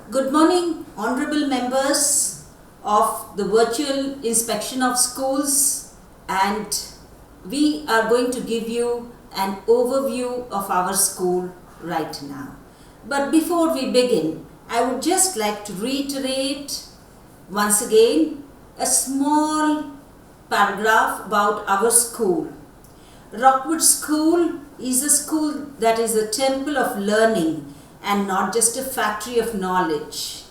Good morning, honorable members of the virtual inspection of schools, and we are going to give you an overview of our school right now. But before we begin, I would just like to reiterate once again a small paragraph about our school. Rockwoods School is a school that is a temple of learning and not just a factory of knowledge.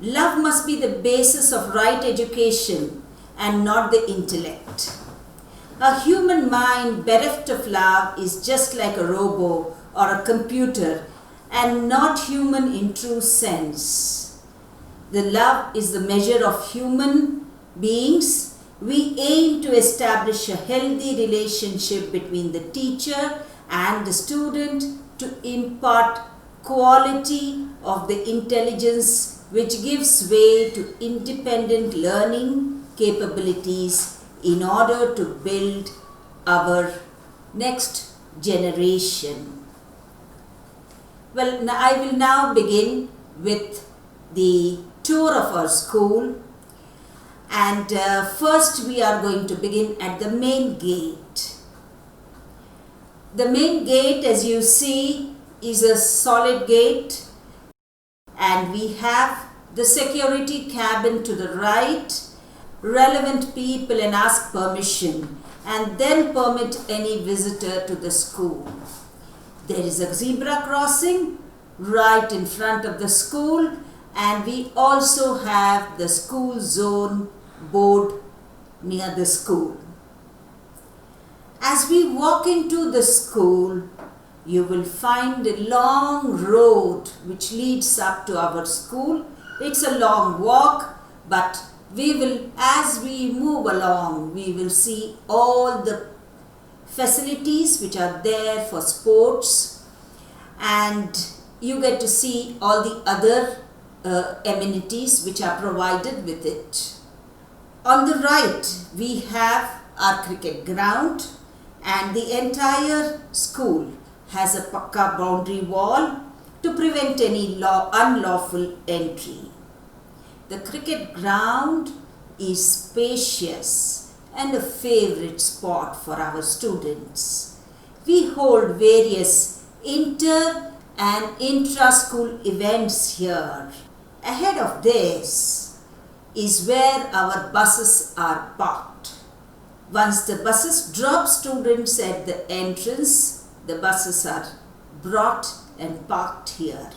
Love must be the basis of right education and not the intellect. A human mind bereft of love is just like a robot or a computer and not human in true sense. The love is the measure of human beings. We aim to establish a healthy relationship between the teacher and the student to impart quality of the intelligence which gives way to independent learning capabilities in order to build our next generation. Well, I will now begin with the tour of our school, and first we are going to begin at the main gate. The main gate, as you see, is a solid gate, and we have the security cabin to the right. Relevant people and ask permission and then permit any visitor to the school. There is a zebra crossing right in front of the school, and we also have the school zone board near the school. As we walk into the school, you will find a long road which leads up to our school. It's a long walk, but as we move along, we will see all the facilities which are there for sports, and you get to see all the other amenities which are provided with it. On the right, we have our cricket ground, and the entire school has a pakka boundary wall to prevent any unlawful entry. The cricket ground is spacious and a favorite spot for our students. We hold various inter and intra-school events here. Ahead of this is where our buses are parked. Once the buses drop students at the entrance, the buses are brought and parked here.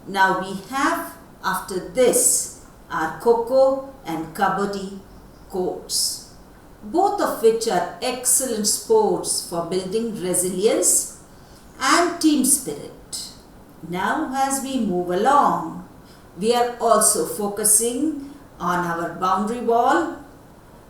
Now we have, after this, our Kho and Kabaddi courts, both of which are excellent sports for building resilience and team spirit. Now as we move along, we are also focusing on our boundary wall.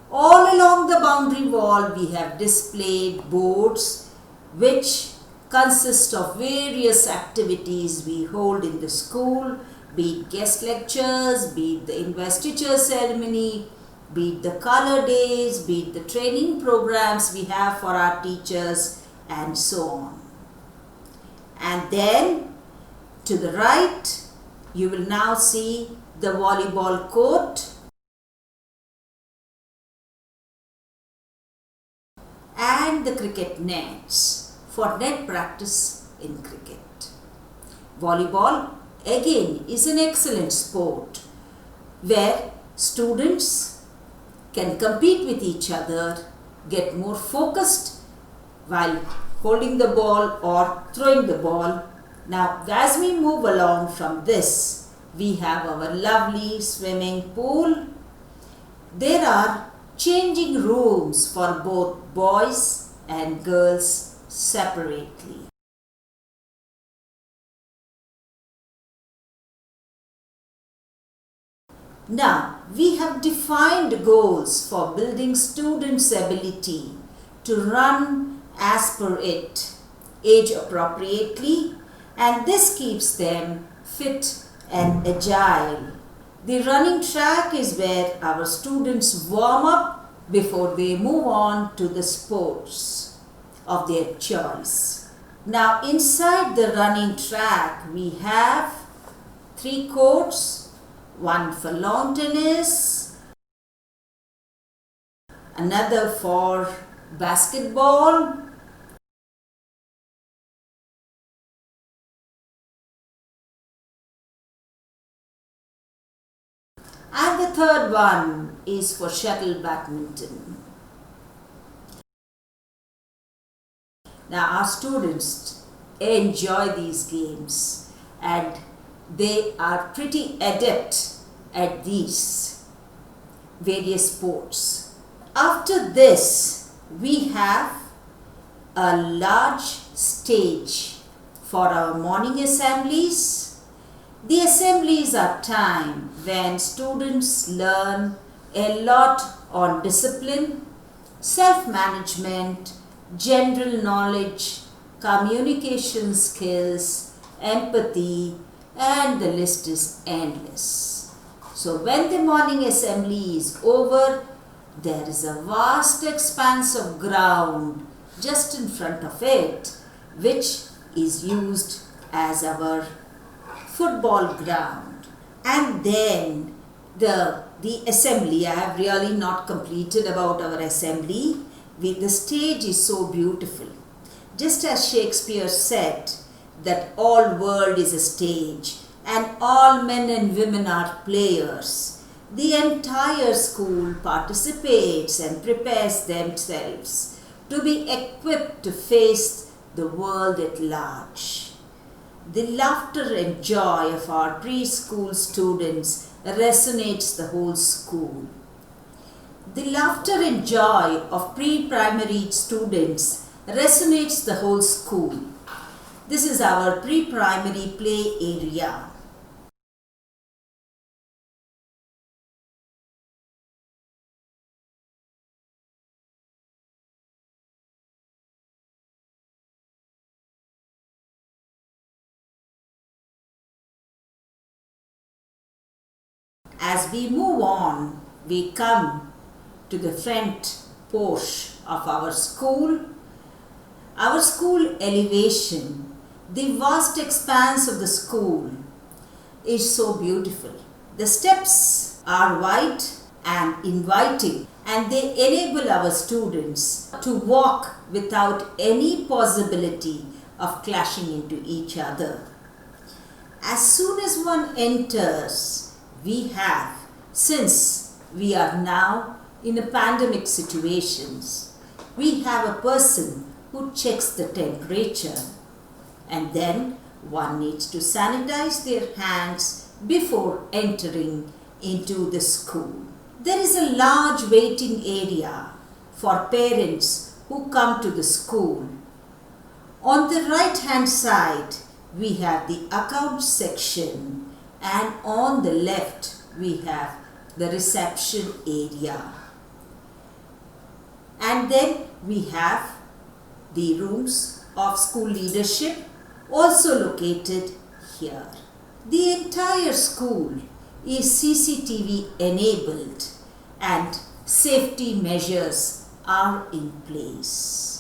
All along the boundary wall we have displayed boards which consist of various activities we hold in the school, be it guest lectures, be it the investiture ceremony, be it the color days, be it the training programs we have for our teachers, and so on. And then to the right, you will now see the volleyball court and the cricket nets for net practice in cricket. Volleyball again is an excellent sport where students can compete with each other, get more focused while holding the ball or throwing the ball. Now as we move along from this, we have our lovely swimming pool. There are changing rooms for both boys and girls separately. Now, we have defined goals for building students' ability to run as per it, age appropriately, and this keeps them fit and agile. The running track is where our students warm up before they move on to the sports of their choice. Now inside the running track we have 3 courts, one for lawn tennis, another for basketball, and the third one is for shuttle badminton. Now our students enjoy these games and they are pretty adept at these various sports. After this, we have a large stage for our morning assemblies. The assemblies are time when students learn a lot on discipline, self-management, general knowledge, communication skills, empathy, and the list is endless. So when the morning assembly is over, there is a vast expanse of ground just in front of it, which is used as our football ground. And then the assembly, I have really not completed about our assembly. The stage is so beautiful. Just as Shakespeare said that all world is a stage and all men and women are players, the entire school participates and prepares themselves to be equipped to face the world at large. The laughter and joy of our preschool students resonates the whole school. The laughter and joy of pre-primary students resonates the whole school. This is our pre-primary play area. As we move on, we come to the front porch of our school. Our school elevation, the vast expanse of the school is so beautiful. The steps are wide and inviting and they enable our students to walk without any possibility of clashing into each other. As soon as one enters, we have, since we are now in a pandemic situations, we have a person who checks the temperature and then one needs to sanitize their hands before entering into the school. There is a large waiting area for parents who come to the school. On the right hand side, we have the account section and on the left we have the reception area. And then we have the rooms of school leadership also located here. The entire school is CCTV enabled and safety measures are in place.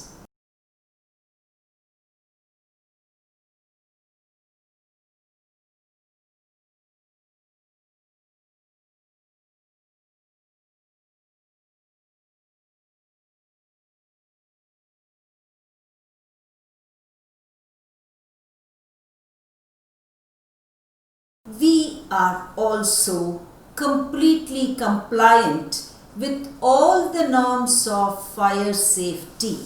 We are also completely compliant with all the norms of fire safety.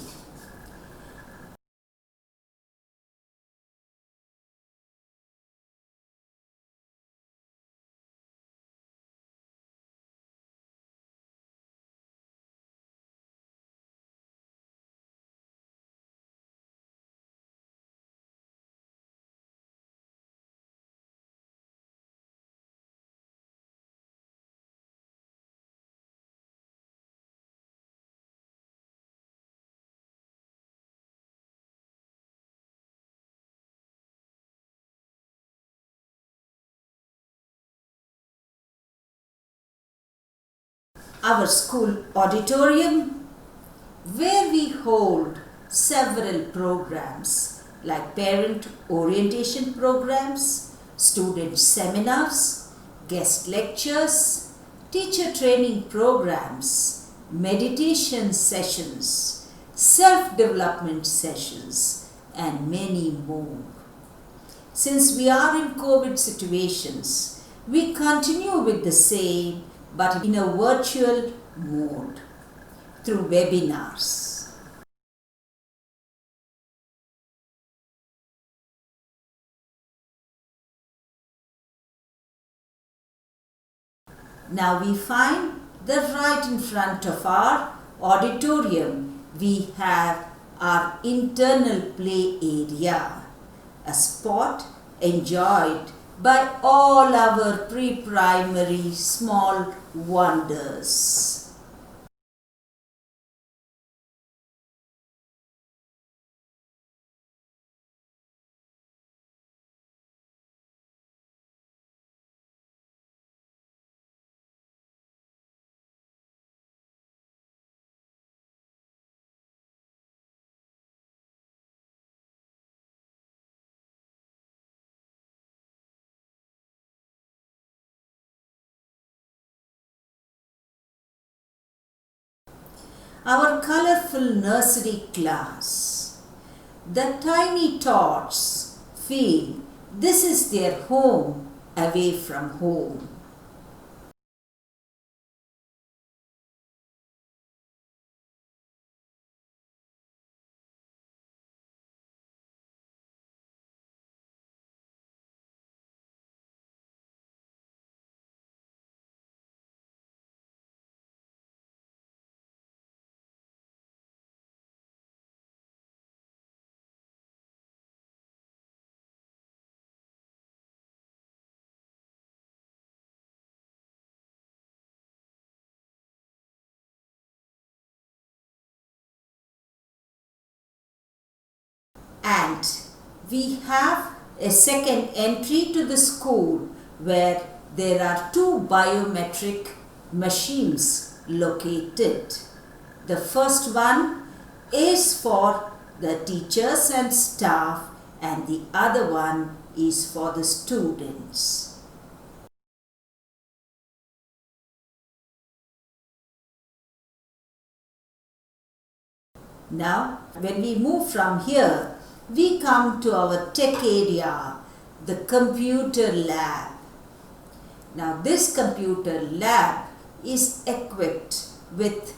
Our school auditorium, where we hold several programs like parent orientation programs, student seminars, guest lectures, teacher training programs, meditation sessions, self-development sessions, and many more. Since we are in COVID situations, we continue with the same but in a virtual mode through webinars. Now we find that right in front of our auditorium we have our internal play area, a spot enjoyed by all our pre-primary small wonders. Our colorful nursery class. The tiny tots feel this is their home away from home. And we have a second entry to the school where there are two biometric machines located. The first one is for the teachers and staff, and the other one is for the students. Now, when we move from here, we come to our tech area, the computer lab. Now, this computer lab is equipped with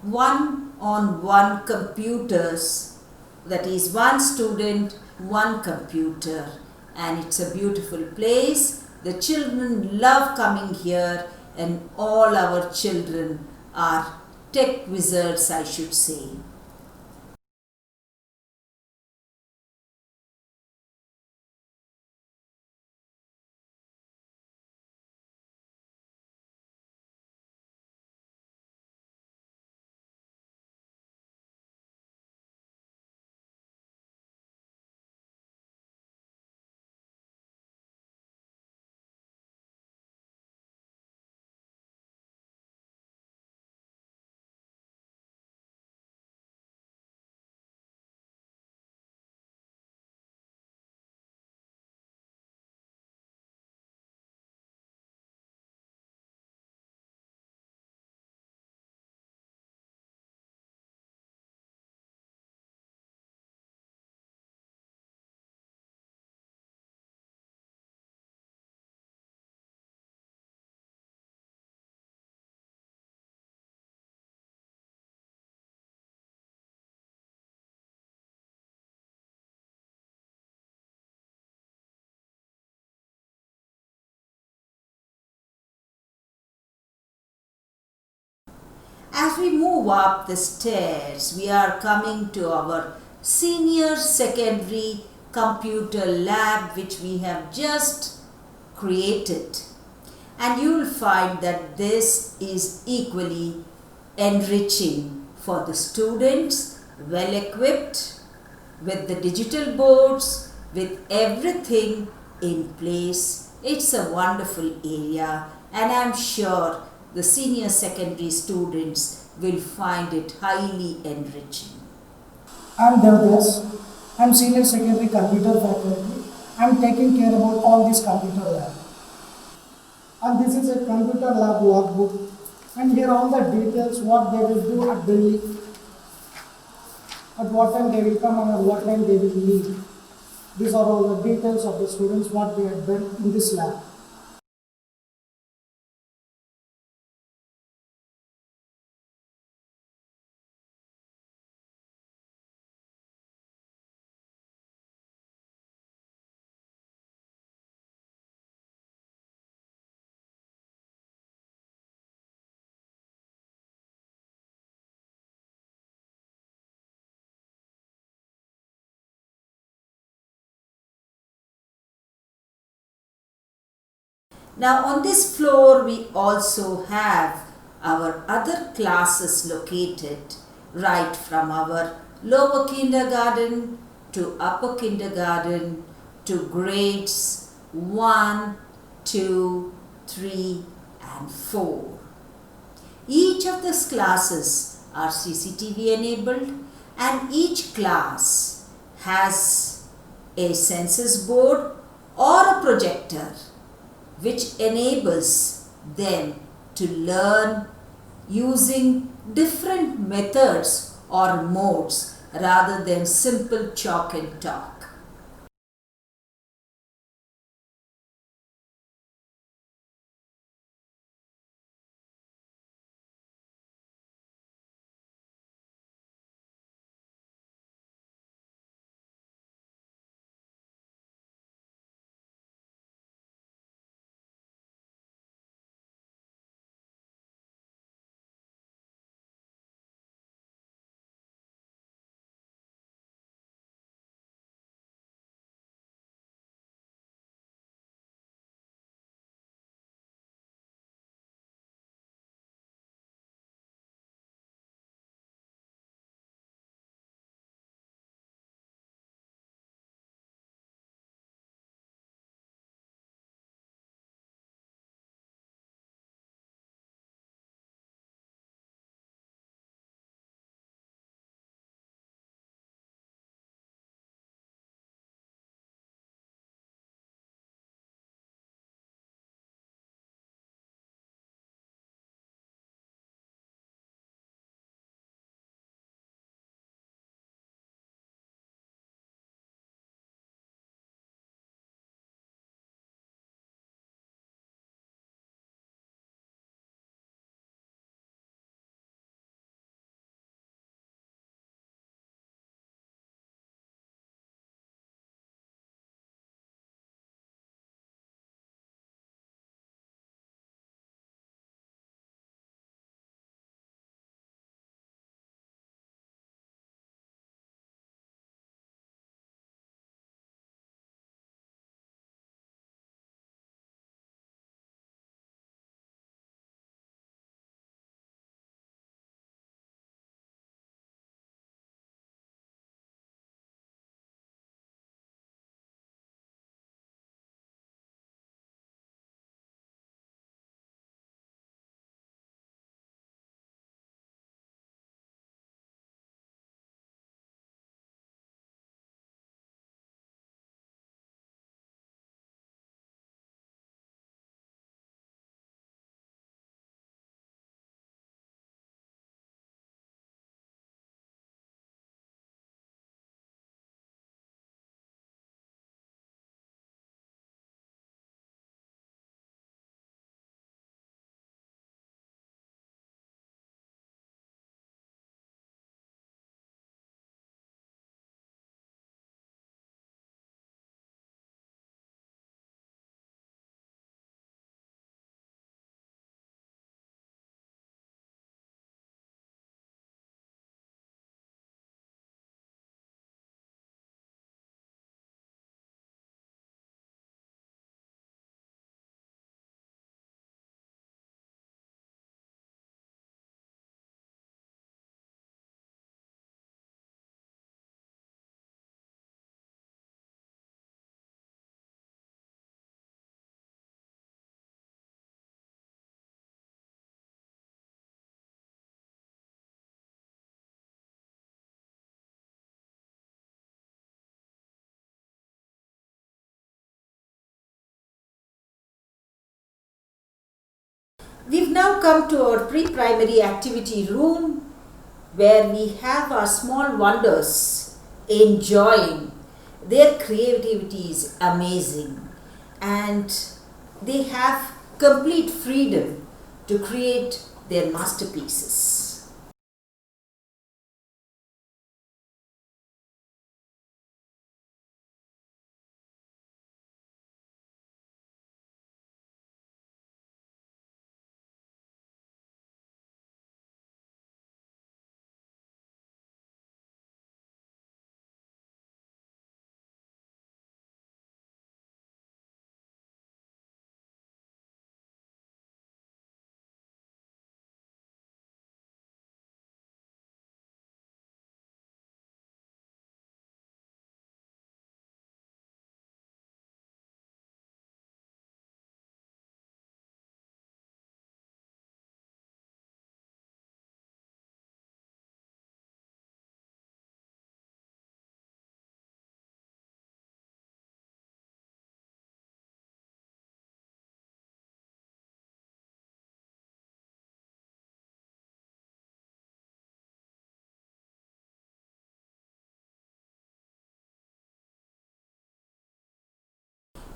one-on-one computers, that is one student, one computer, and it's a beautiful place. The children love coming here, and all our children are tech wizards, I should say. As we move up the stairs, we are coming to our senior secondary computer lab, which we have just created. And you will find that this is equally enriching for the students, well equipped with the digital boards, with everything in place. It's a wonderful area, and I'm sure the senior secondary students will find it highly enriching. I'm Devdas. I'm senior secondary computer faculty I'm taking care about all this computer lab. And this is a computer lab logbook. And here all the details, what they will do at daily, at what time they will come and at what time they will leave. These are all the details of the students, what they have done in this lab. Now on this floor we also have our other classes located right from our lower kindergarten to upper kindergarten to grades 1, 2, 3 and 4. Each of these classes are CCTV enabled and each class has a census board or a projector which enables them to learn using different methods or modes rather than simple chalk and talk. We've now come to our pre-primary activity room where we have our small wonders enjoying. Their creativity is amazing and they have complete freedom to create their masterpieces.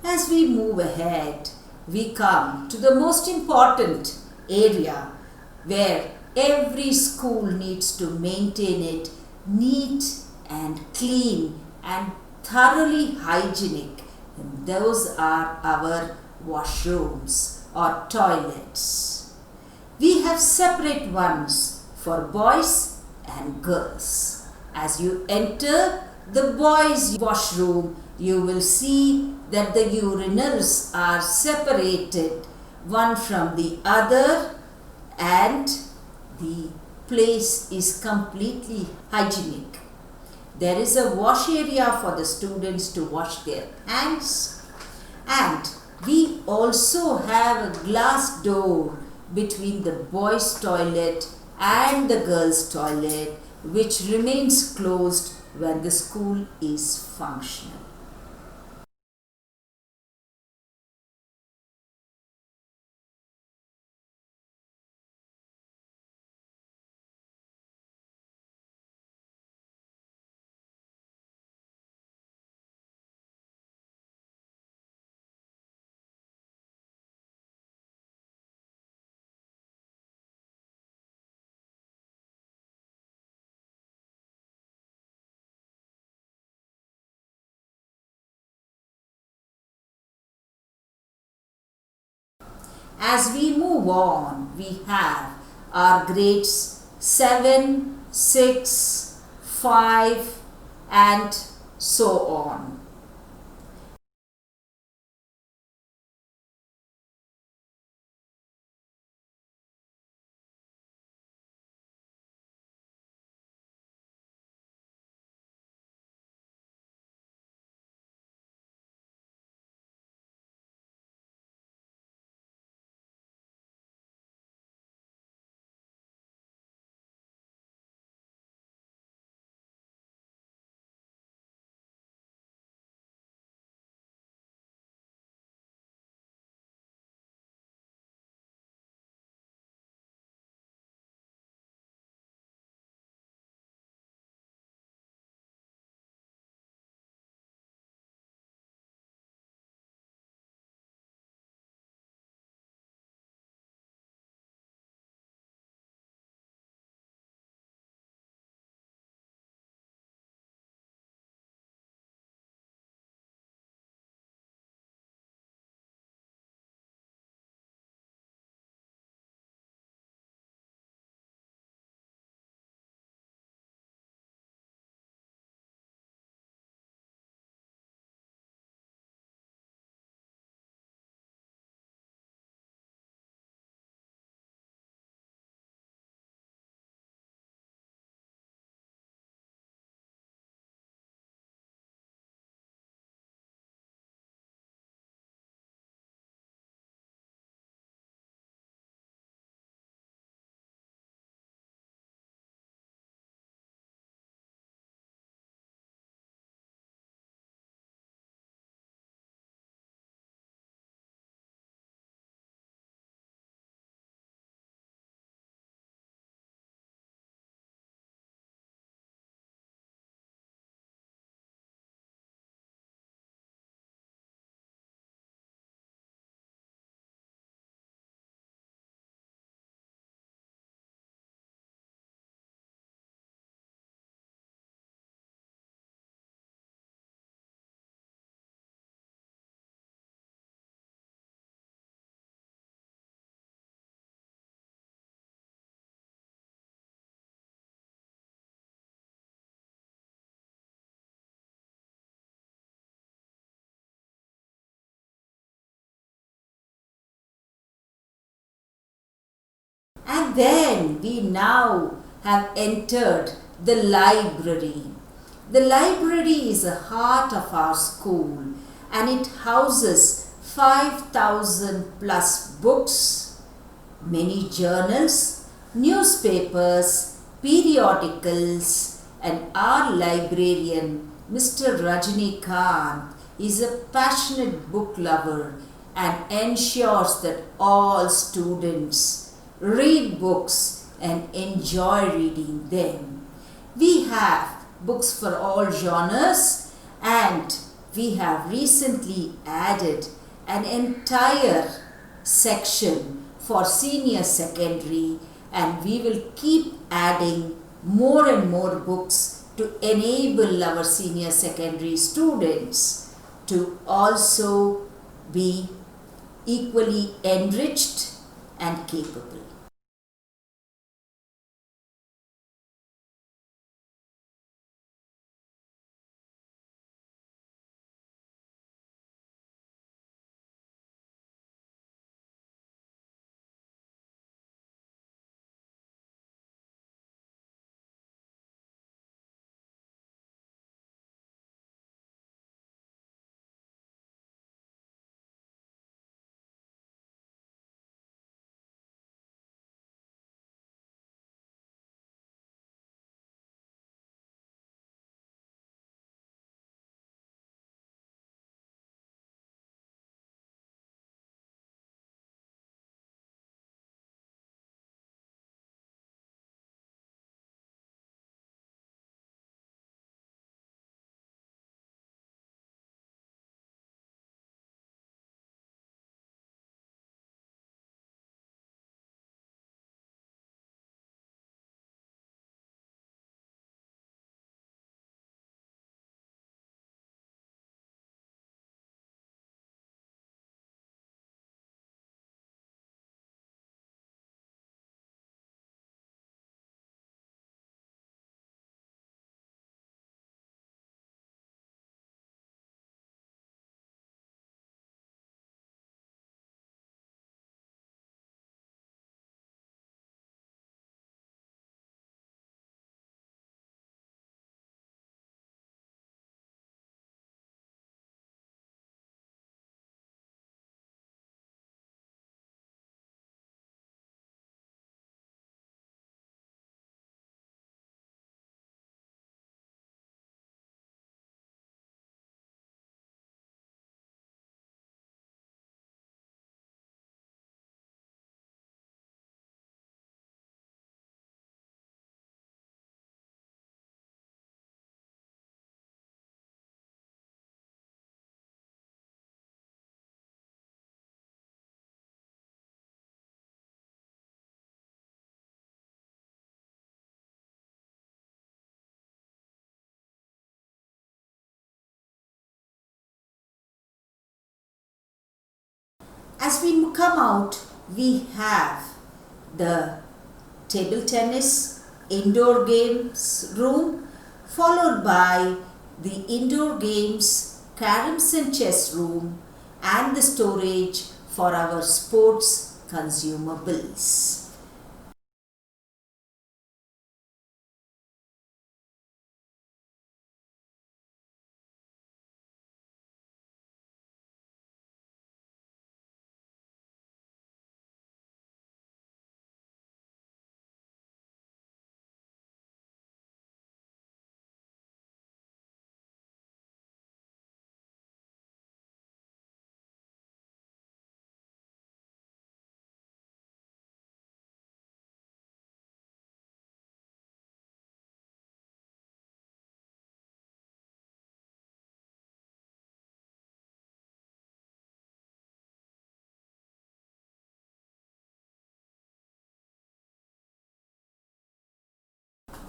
As we move ahead, we come to the most important area where every school needs to maintain it neat and clean and thoroughly hygienic. And those are our washrooms or toilets. We have separate ones for boys and girls. As you enter the boys' washroom, you will see that the urinals are separated one from the other and the place is completely hygienic. There is a wash area for the students to wash their hands, and we also have a glass door between the boys' toilet and the girls' toilet, which remains closed when the school is functional. As we move on, we have our grades 7, 6, 5 and so on. then we now have entered the library. The library is the heart of our school and it houses 5,000 plus books, many journals, newspapers, periodicals, and our librarian, Mr. Rajnikant, is a passionate book lover and ensures that all students read books and enjoy reading them. We have books for all genres and we have recently added an entire section for senior secondary, and we will keep adding more and more books to enable our senior secondary students to also be equally enriched and capable. As we come out, we have the table tennis indoor games room, followed by the indoor games, caroms and chess room, and the storage for our sports consumables.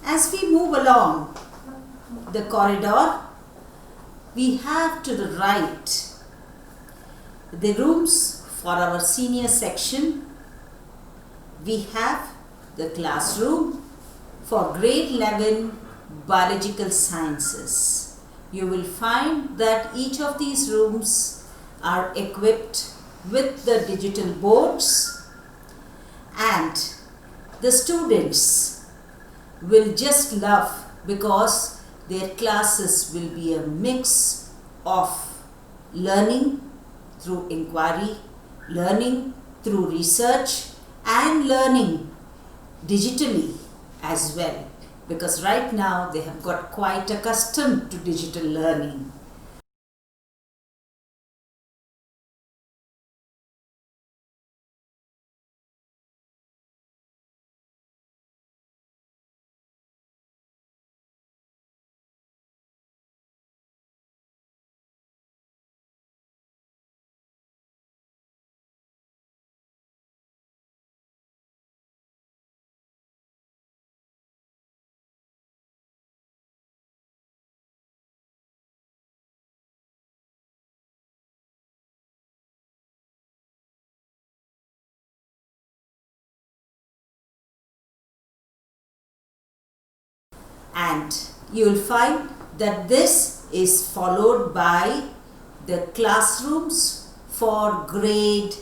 As we move along the corridor, we have to the right the rooms for our senior section. We have the classroom for grade 11 biological sciences. You will find that each of these rooms are equipped with the digital boards, and the students will just love, because their classes will be a mix of learning through inquiry, learning through research, and learning digitally as well, because right now they have got quite accustomed to digital learning. And you will find that this is followed by the classrooms for grade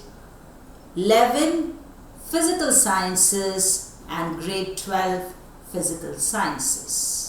11 physical sciences and grade 12 physical sciences.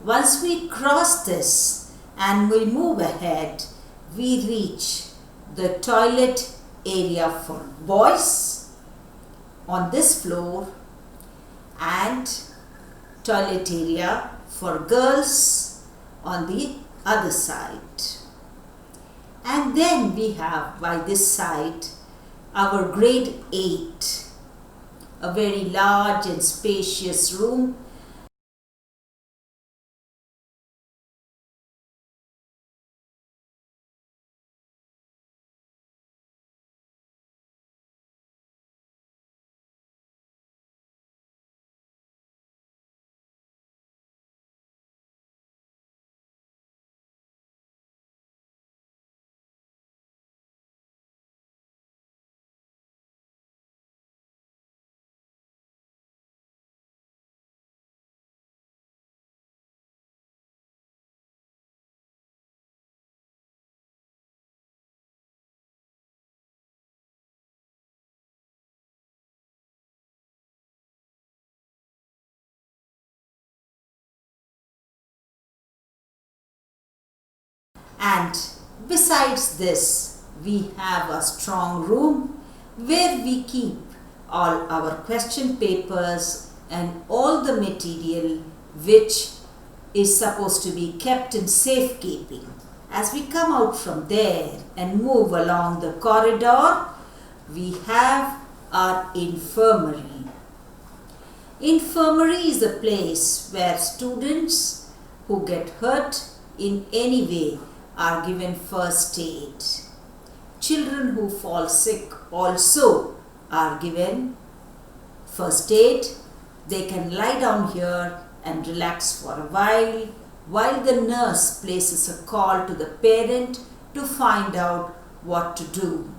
Once we cross this and we move ahead, we reach the toilet area for boys on this floor and toilet area for girls on the other side. And then we have by this side our grade 8, a very large and spacious room. And besides this, we have a strong room where we keep all our question papers and all the material which is supposed to be kept in safekeeping. As we come out from there and move along the corridor, we have our infirmary. Infirmary is a place where students who get hurt in any way are given first aid. Children who fall sick also are given first aid. They can lie down here and relax for a while the nurse places a call to the parent to find out what to do.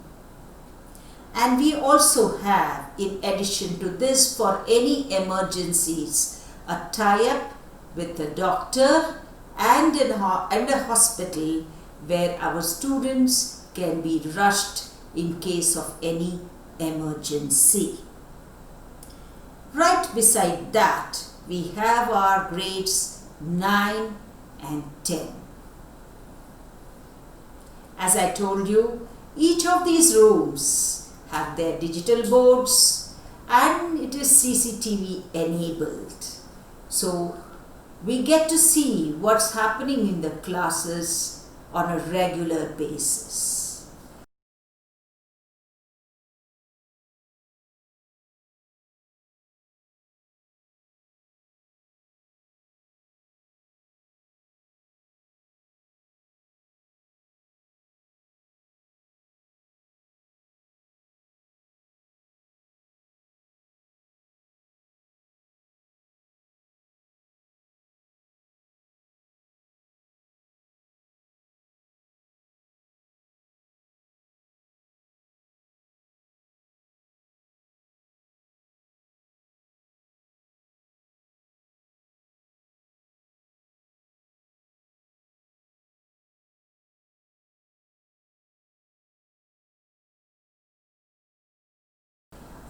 And we also have, in addition to this, for any emergencies, a tie-up with a doctor and a hospital where our students can be rushed in case of any emergency. Right beside that, we have our grades 9 and 10. As I told you, each of these rooms have their digital boards and it is CCTV enabled. So we get to see what's happening in the classes on a regular basis.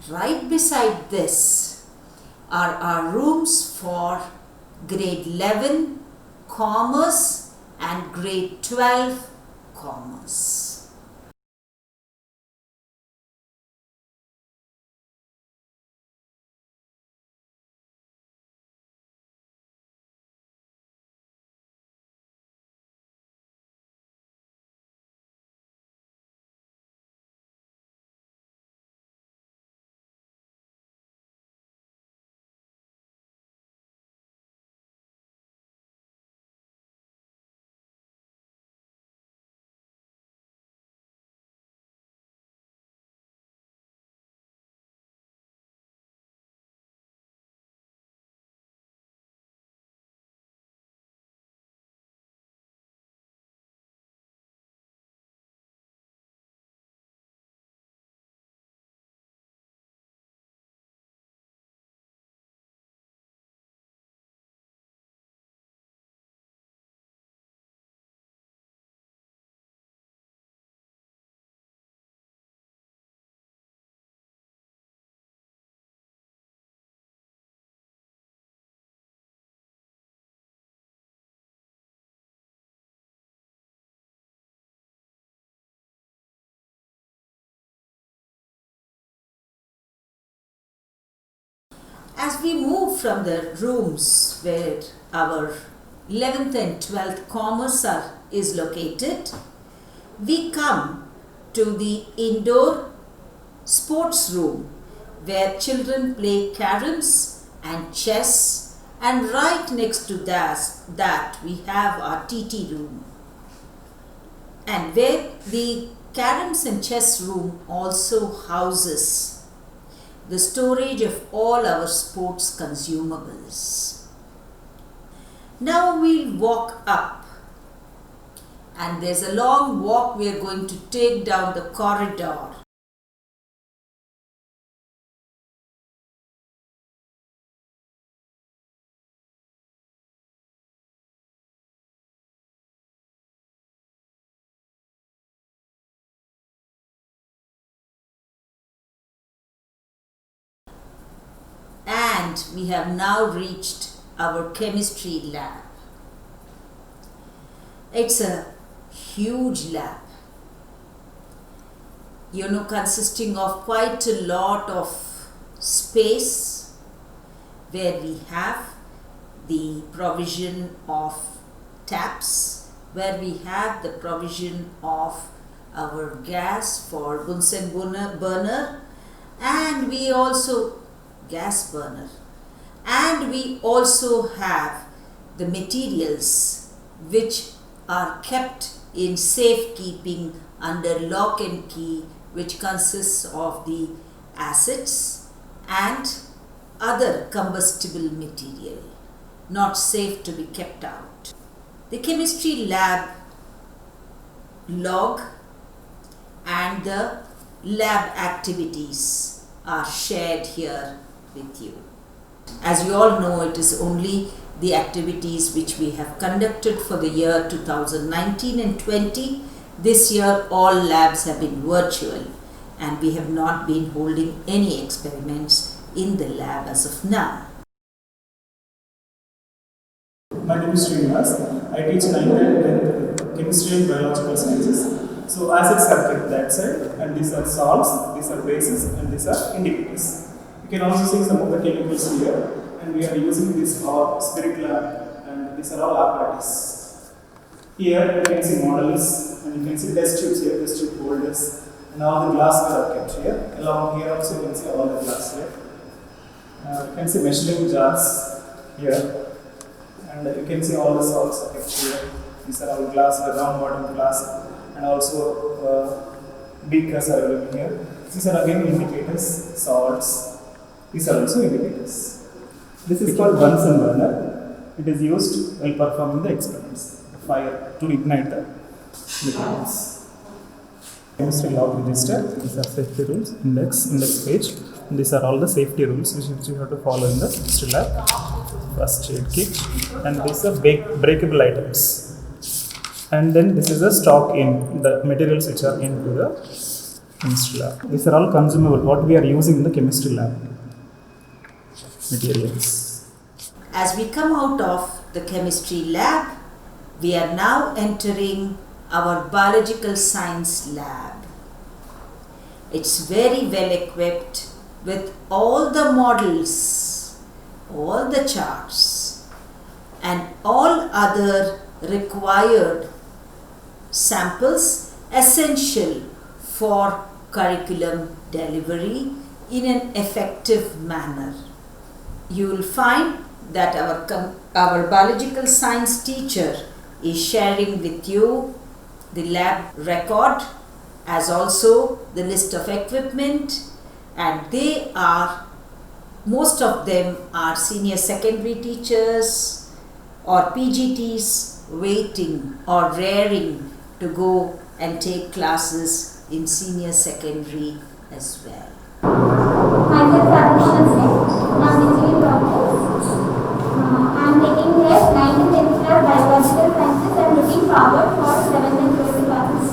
Right beside this are our rooms for grade 11 commerce and grade 12 commerce. As we move from the rooms where our 11th and 12th commerce is located, we come to the indoor sports room where children play caroms and chess, and right next to that we have our TT room, and where the caroms and chess room also houses the storage of all our sports consumables. Now we'll walk up, and there's a long walk we are going to take down the corridor. And we have now reached our chemistry lab. It's a huge lab, consisting of quite a lot of space, where we have the provision of taps, where we have the provision of our gas for Bunsen burner, and we also gas burner, and we also have the materials which are kept in safekeeping under lock and key, which consists of the acids and other combustible material not safe to be kept out. The chemistry lab log and the lab activities are shared here with you. As you all know, it is only the activities which we have conducted for the year 2019 and 20. This year all labs have been virtual, and we have not been holding any experiments in the lab as of now. My name is Srinivas. I teach 9th and 10th chemistry and biological sciences. So acids are kept that side, and these are salts, these are bases, and these are indicators. You can also see some of the chemicals here, and we are using this spirit lab, and these are all apparatus. Here you can see models, and you can see test tubes here, test tube holders, and all the glass are kept here. Along here also you can see all the glass here. You can see measuring jars here, and you can see all the salts are kept here. These are all glass, round bottom glass, and also beakers are available here. These are again indicators, salts. These are also indicators. This is called Bunsen burner. It is used while performing the experiments. The fire to ignite the materials. Chemistry log register. These are safety rules. Index page. And these are all the safety rules which you have to follow in the chemistry lab. First aid kit, and these are breakable items. And then this is a stock in the materials which are into the chemistry lab. These are all consumable, what we are using in the chemistry lab materials. As we come out of the chemistry lab, we are now entering our biological science lab. It's very well equipped with all the models, all the charts, and all other required samples essential for curriculum delivery in an effective manner. You will find that our biological science teacher is sharing with you the lab record as also the list of equipment, and most of them are senior secondary teachers or PGTs waiting or raring to go and take classes in senior secondary as well. Myself, I'm teaching in Rockwoods. I'm taking here 9th and 10th class biological sciences and looking forward for 7th and 12th classes.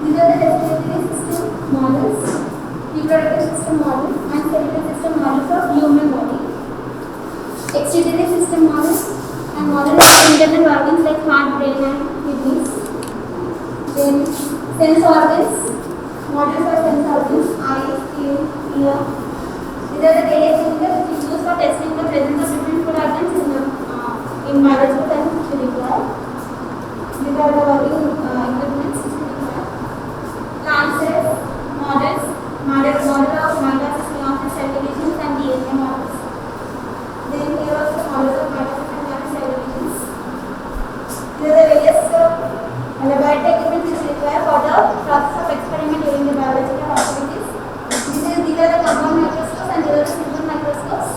These are the respiratory system models, reproductive system models, and skeletal system models of human body. Excretory system models and models of internal organs like heart, brain, and kidneys. Then sense organs, models of sense organs, eyes, skin, ear. These are the various cylinders which is used for testing the presence of different food items in biological science which we require. These are the working equipments which we require. Lancers, models, model of mitosis, meiosis, cell divisions, and DNA models. Then here are the models of mitosis and meiosis cell divisions. These are the various laboratory equipment which is required for the process of experiment during the biological activities. These are the compound microscopes and these are the simple microscopes.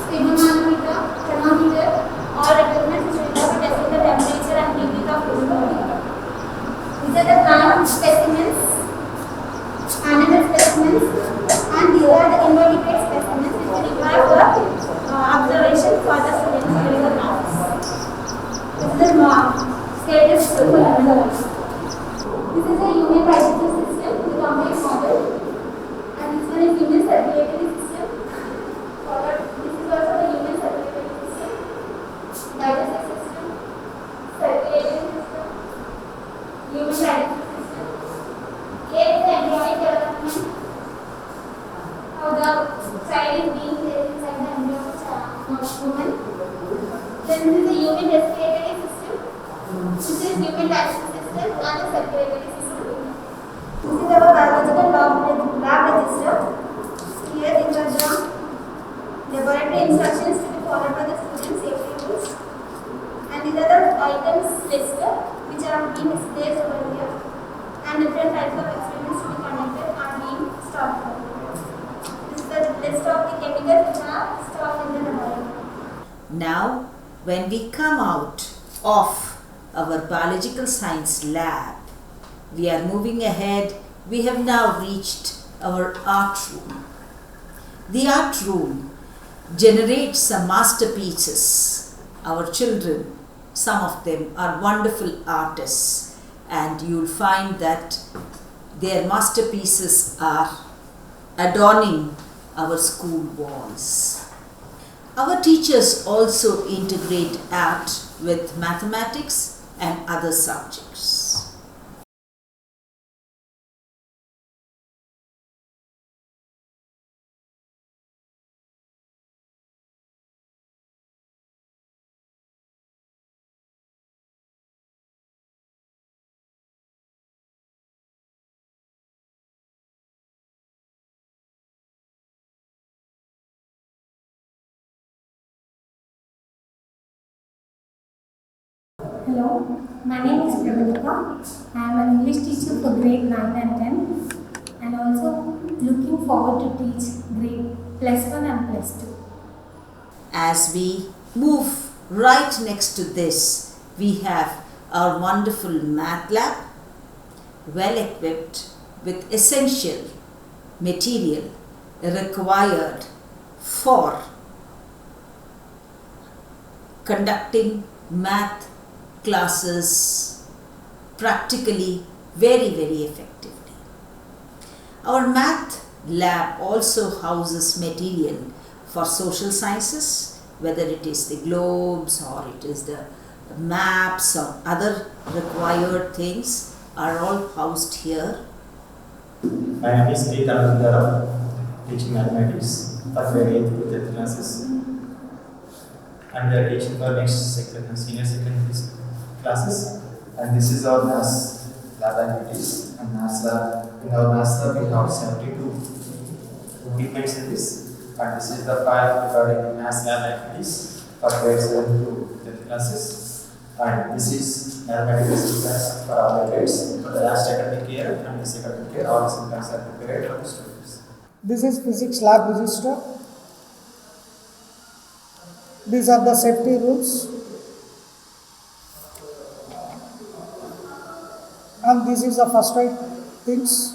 Sphygmomanometer, thermometer, all equipment which is required for testing the temperature and humidity of human body. These are the plant specimens, animal specimens, and these are the invertebrate specimens which we require for observation for the students during the class. This is the skeletal system for human body. This is a human digestive system, the complete model, and this one is human circulatory system. This is also the human circulatory system, digestive system, circulatory system, human digestive system. Here is the embryonic development, how the child is being placed inside the embryo of woman. Then this is the human respiratory system. This is human digestive system and the circulatory system. This is our biological lab register. Here these are the laboratory instructions to be followed by the students, safety rules. And these are the items list which are being displayed over here. And different types of experiments to be conducted are being stored over here. This is the list of the chemicals which are stored in the laboratory. Now, when we come out of our biological science lab, we are moving ahead. We have now reached our art room. The art room generates some masterpieces. Our children, some of them are wonderful artists, and you'll find that their masterpieces are adorning our school walls. Our teachers also integrate art with mathematics and other subjects. Hello, my name is Pravalika. I am an English teacher for grade 9 and 10 and also looking forward to teach grade plus 1 and plus 2. As we move right next to this, we have our wonderful math lab, well equipped with essential material required for conducting math classes practically very effectively. Our math lab also houses material for social sciences, whether it is the globes or it is the maps or other required things are all housed here. My name is teaching mathematics for grade 8 to 10th classes. And we are teaching for senior secondary classes. And this is our maths lab activities. And maths lab, in our maths lab, we have 72 equipments in this. And this is the file regarding maths lab activities for grade 7 to 10th classes. And this is mathematics class for all the grades. For the last academic year and this academic year, all the symptoms are prepared for the students. This is physics lab register. These are the safety rules. And this is the first aid things.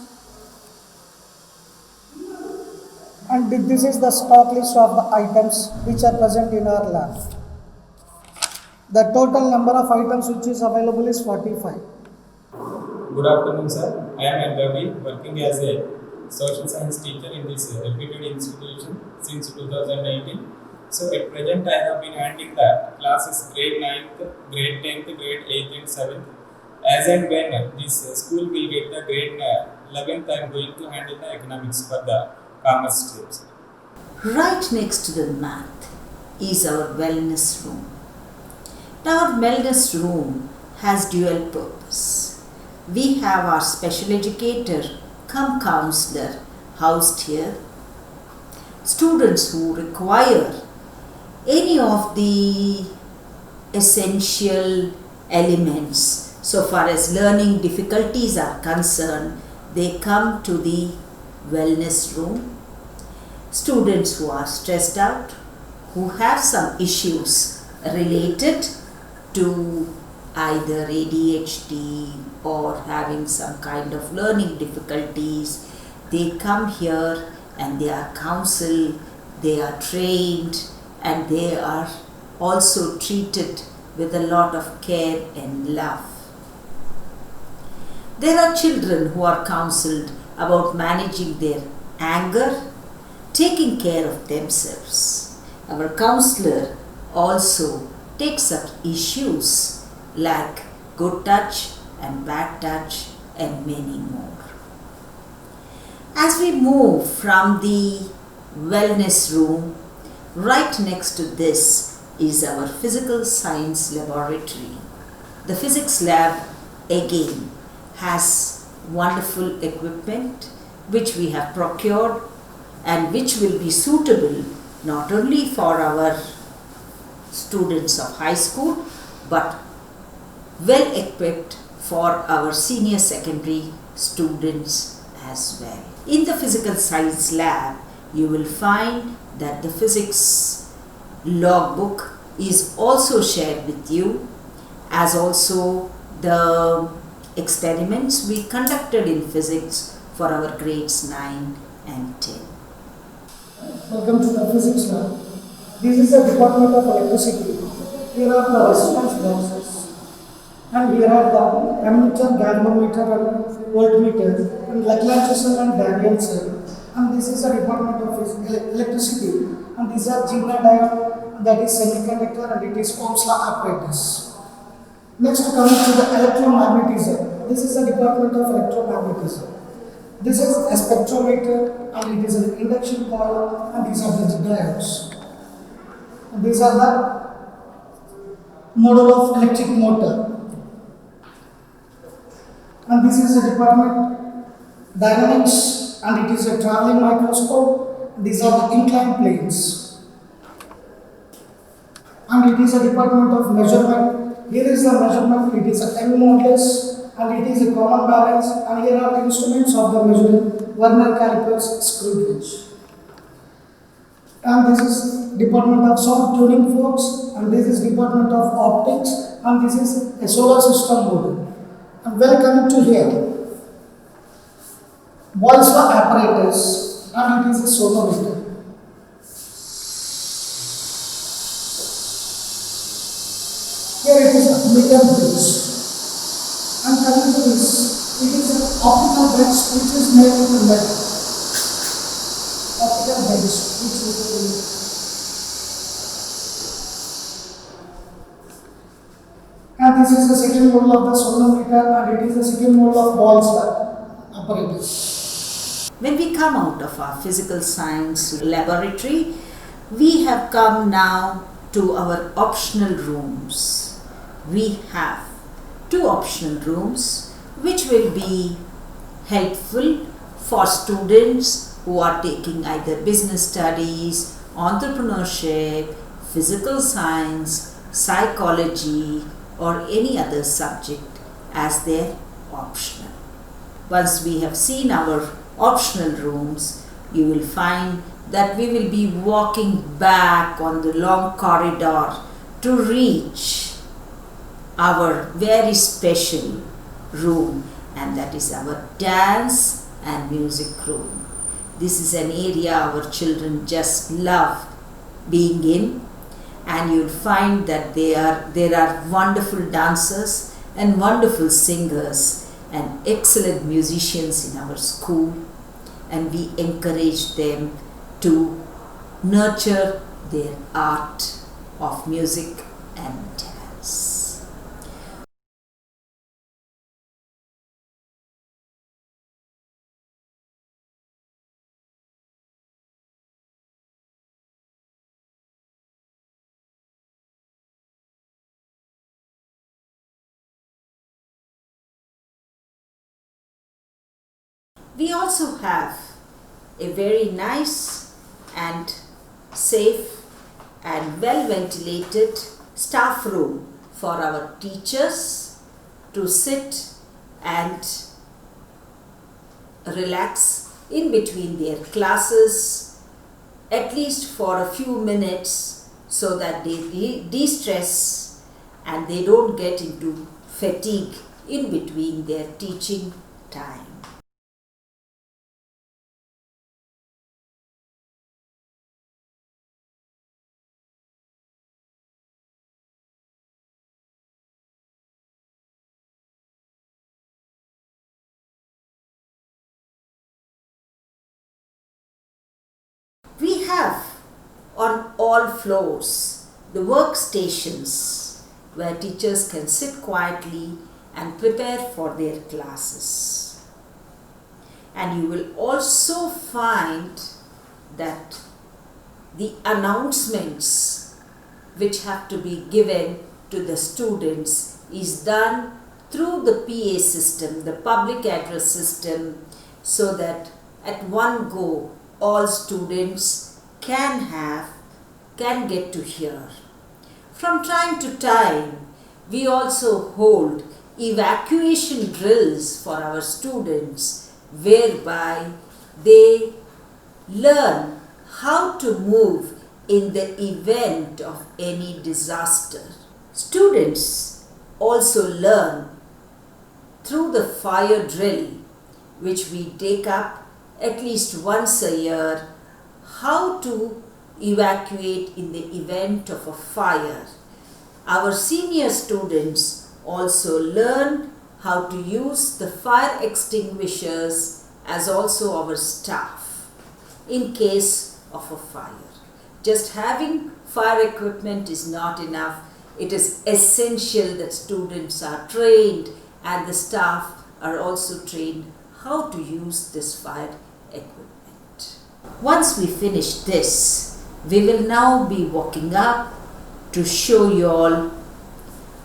And this is the stock list of the items which are present in our lab. The total number of items which is available is 45. Good afternoon, sir. I am Ravi, working as a social science teacher in this reputed institution since 2019. So at present, I have been handling the classes grade 9th, grade 10th, grade 8th and 7th. As and when this school will get the grade 11th, I am going to handle the economics for the commerce streams. Right next to the math is our wellness room. Now, our wellness room has dual purpose. We have our special educator cum counselor housed here. Students who require any of the essential elements so far as learning difficulties are concerned, they come to the wellness room. Students who are stressed out, who have some issues related to either ADHD or having some kind of learning difficulties, they come here and they are counseled, they are trained, and they are also treated with a lot of care and love. There are children who are counseled about managing their anger, taking care of themselves. Our counselor also takes up issues like good touch and bad touch and many more. As we move from the wellness room, right next to this is our physical science laboratory. The physics lab again has wonderful equipment which we have procured and which will be suitable not only for our students of high school but well equipped for our senior secondary students as well. In the physical science lab, you will find that the physics logbook is also shared with you, as also the experiments we conducted in physics for our grades 9 and 10. Welcome to the physics lab. This is the Department of Electricity. Here are the response boxes. And here are the ammeter, galvanometer and voltmeter and Lagrange and Daniel cell. And this is a department of electricity. And these are Gina diode, that is semiconductor, and it is Ohm's law apparatus. Next coming to the electromagnetism. This is a department of electromagnetism. This is a spectrometer and it is an induction coil, and these are the diodes. And these are the model of electric motor. And this is a department dynamics, and it is a traveling microscope. These are the inclined planes. And it is a department of measurement. Here is the measurement, it is a M modulus, and it is a common balance, and here are the instruments of the measuring, Werner calipers, screw gauge. And this is department of sound tuning forks, and this is department of optics, and this is a solar system model. And welcome to here. Boyle's law apparatus, and it is a sonometer. Here it is a meter bridge. And coming to this, it is an optical bridge which is made with metal. Optical bridge which is and this is the second model of the sonometer, and it is the second model of Boyle's law apparatus. When we come out of our physical science laboratory, we have come now to our optional rooms. We have 2 optional rooms which will be helpful for students who are taking either business studies, entrepreneurship, physical science, psychology, or any other subject as their optional. Once we have seen our optional rooms, you will find that we will be walking back on the long corridor to reach our very special room, and that is our dance and music room. This is an area our children just love being in, and you'll find that there are wonderful dancers and wonderful singers and excellent musicians in our school, and we encourage them to nurture their art of music and dance. We also have a very nice and safe and well ventilated staff room for our teachers to sit and relax in between their classes, at least for a few minutes, so that they de-stress and they don't get into fatigue in between their teaching time. We have on all floors the workstations where teachers can sit quietly and prepare for their classes. And you will also find that the announcements which have to be given to the students is done through the PA system, the public address system, so that at one go all students can get to hear. From time to time, we also hold evacuation drills for our students, whereby they learn how to move in the event of any disaster. Students also learn through the fire drill, which we take up at least once a year, how to evacuate in the event of a fire. Our senior students also learn how to use the fire extinguishers as also our staff in case of a fire. Just having fire equipment is not enough. It is essential that students are trained and the staff are also trained how to use this fire equipment. Once we finish this, we will now be walking up to show you all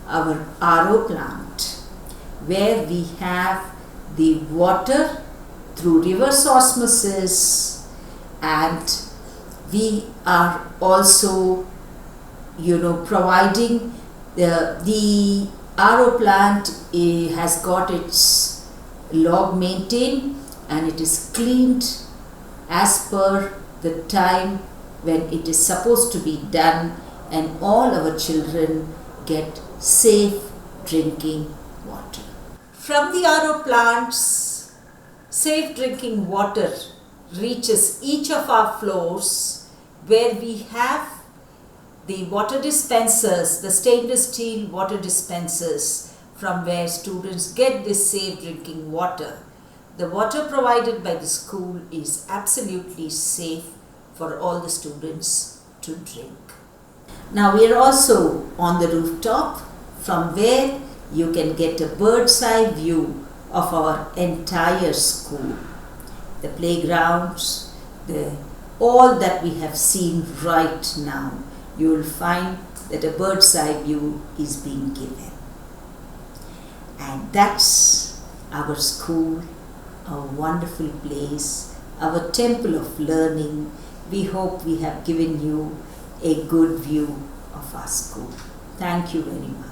our RO plant, where we have the water through reverse osmosis, and we are also providing the RO plant has got its log maintained and it is cleaned as per the time when it is supposed to be done, and all our children get safe drinking water. From the RO plants, safe drinking water reaches each of our floors, where we have the water dispensers, the stainless steel water dispensers, from where students get this safe drinking water. The water provided by the school is absolutely safe for all the students to drink. Now we are also on the rooftop, from where you can get a bird's eye view of our entire school. The playgrounds, all that we have seen right now, you will find that a bird's eye view is being given. And that's our school, our wonderful place, our temple of learning. We hope we have given you a good view of our school. Thank you very much.